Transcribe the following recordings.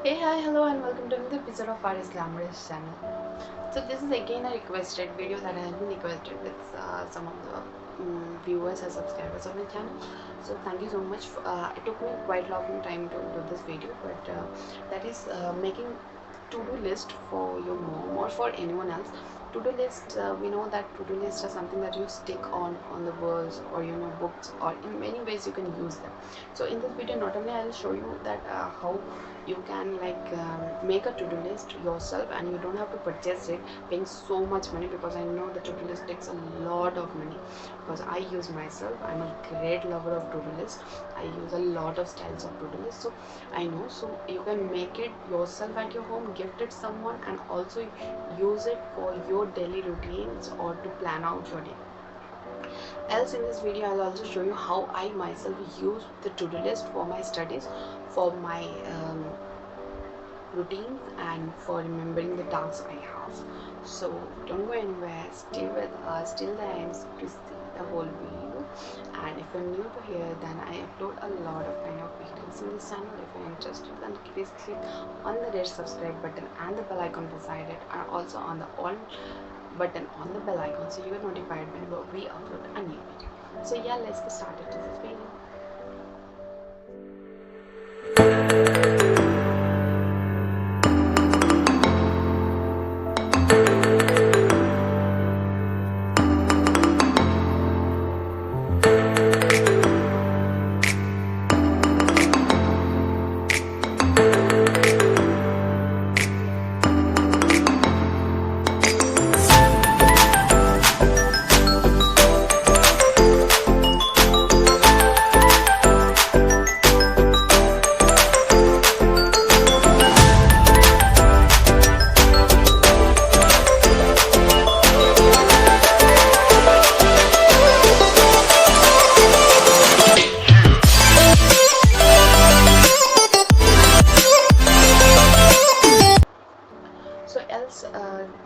Hey, hi, hello, and welcome to another episode of our Glam Rush channel. So this is again a requested video that has been requested with some of the viewers and subscribers of my channel. So thank you so much. It took me quite long time to do this video, but that is making to-do list for your mom or for anyone else. To-do list, we know that to-do list are something that you stick on the walls or books, or in many ways you can use them. So in this video, not only I'll show you that how you can make a to-do list yourself, and you don't have to purchase it paying so much money, because I know the to-do list takes a lot of money, because I use myself. I'm a great lover of to-do list. I use a lot of styles of to-do list, so I know. So you can make it yourself at your home, gift it someone, and also use it for your daily routines or to plan out your day. Else in this video I'll also show you how I myself use the to-do list for my studies, for my routines, and for remembering the tasks I have. So don't go anywhere, stay with us till the end to see the whole video. And if you're new to here, then I upload a lot of kind of videos in this channel. If you're interested, then please click on the red subscribe button and the bell icon beside it, and also on the all button on the bell icon, so you get notified whenever we upload a new video. So yeah, let's get started to this video. So else,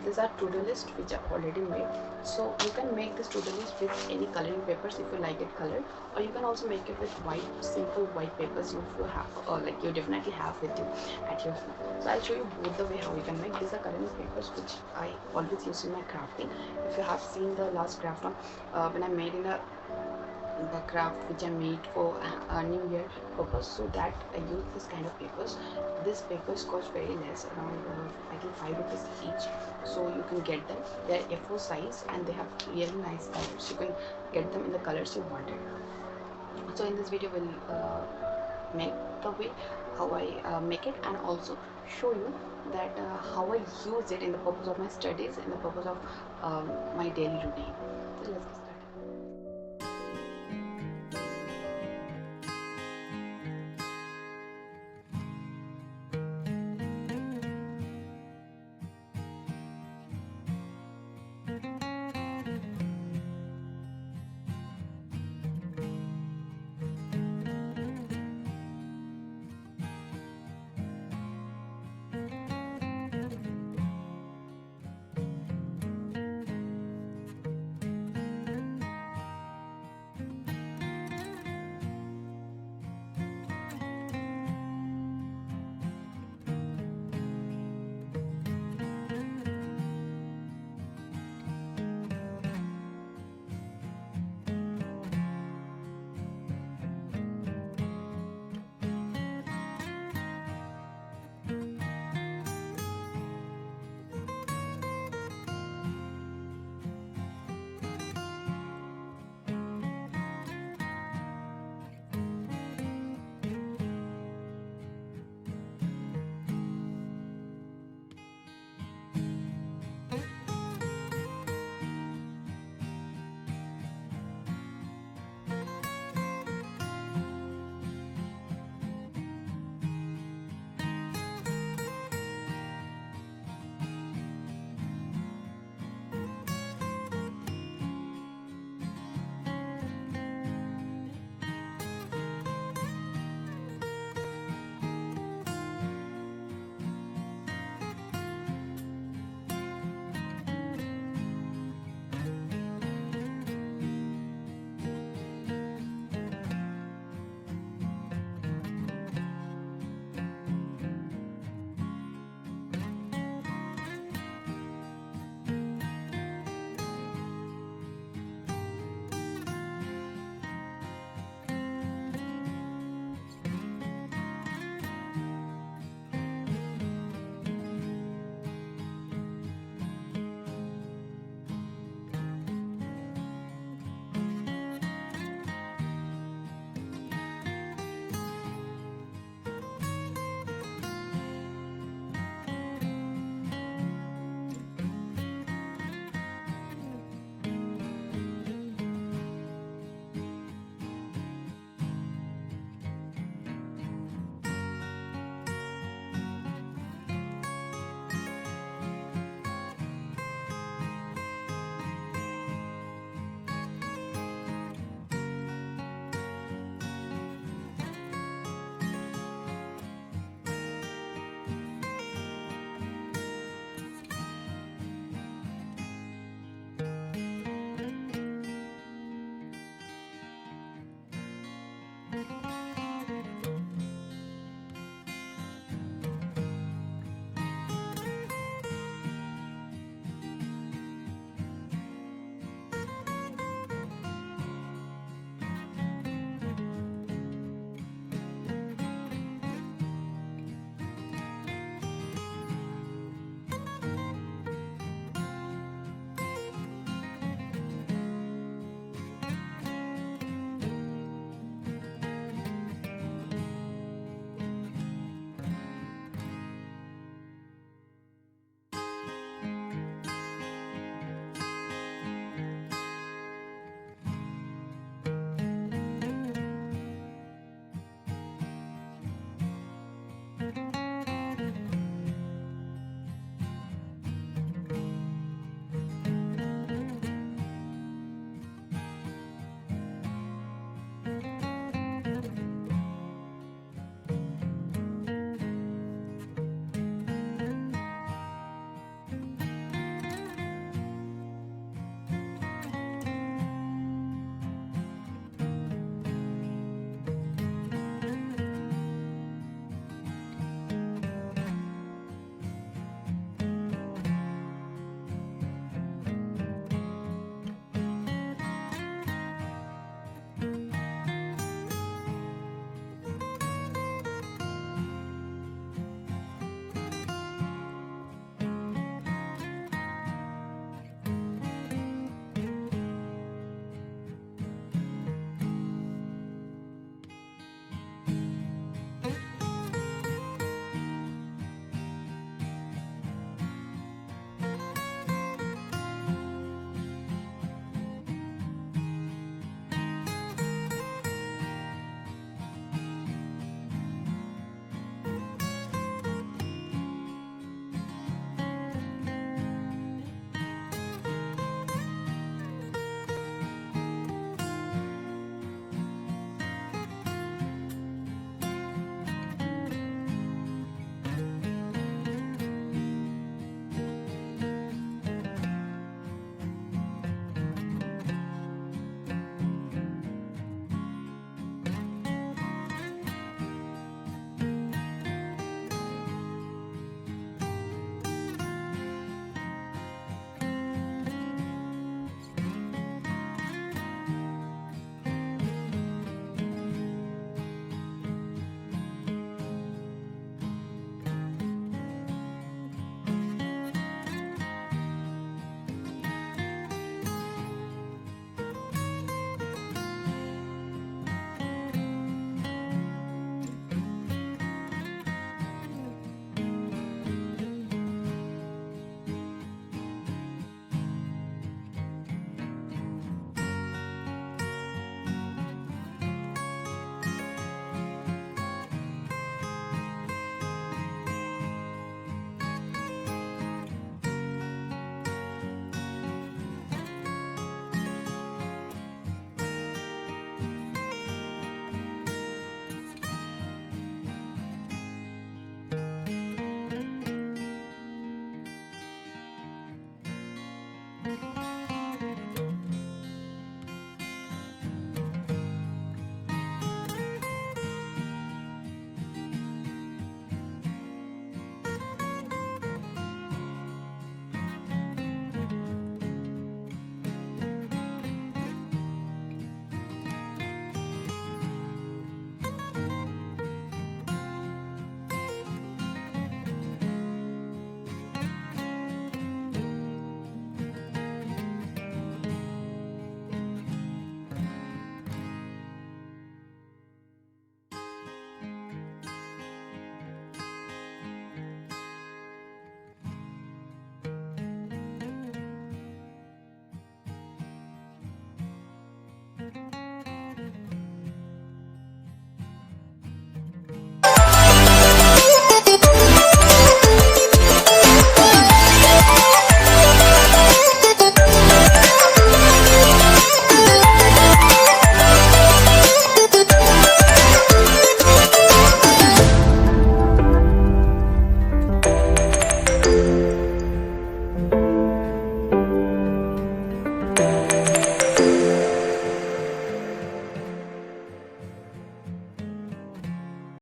these are to-do list which are already made. So you can make this to-do list with any coloring papers if you like it colored, or you can also make it with white, simple white papers if you have, or like you definitely have with you at your home. So I'll show you both the way how you can make. These are coloring papers which I always use in my crafting. If you have seen the last craft on when I made in the craft which I made for a new year purpose, so that I use this kind of papers. This papers cost very less, around I think 5 rupees each. So you can get them. They are A4 size and they have really nice colors. You can get them in the colors you wanted. So in this video we'll make the way how I make it, and also show you that how I use it in the purpose of my studies, in the purpose of my daily routine. So let's get started.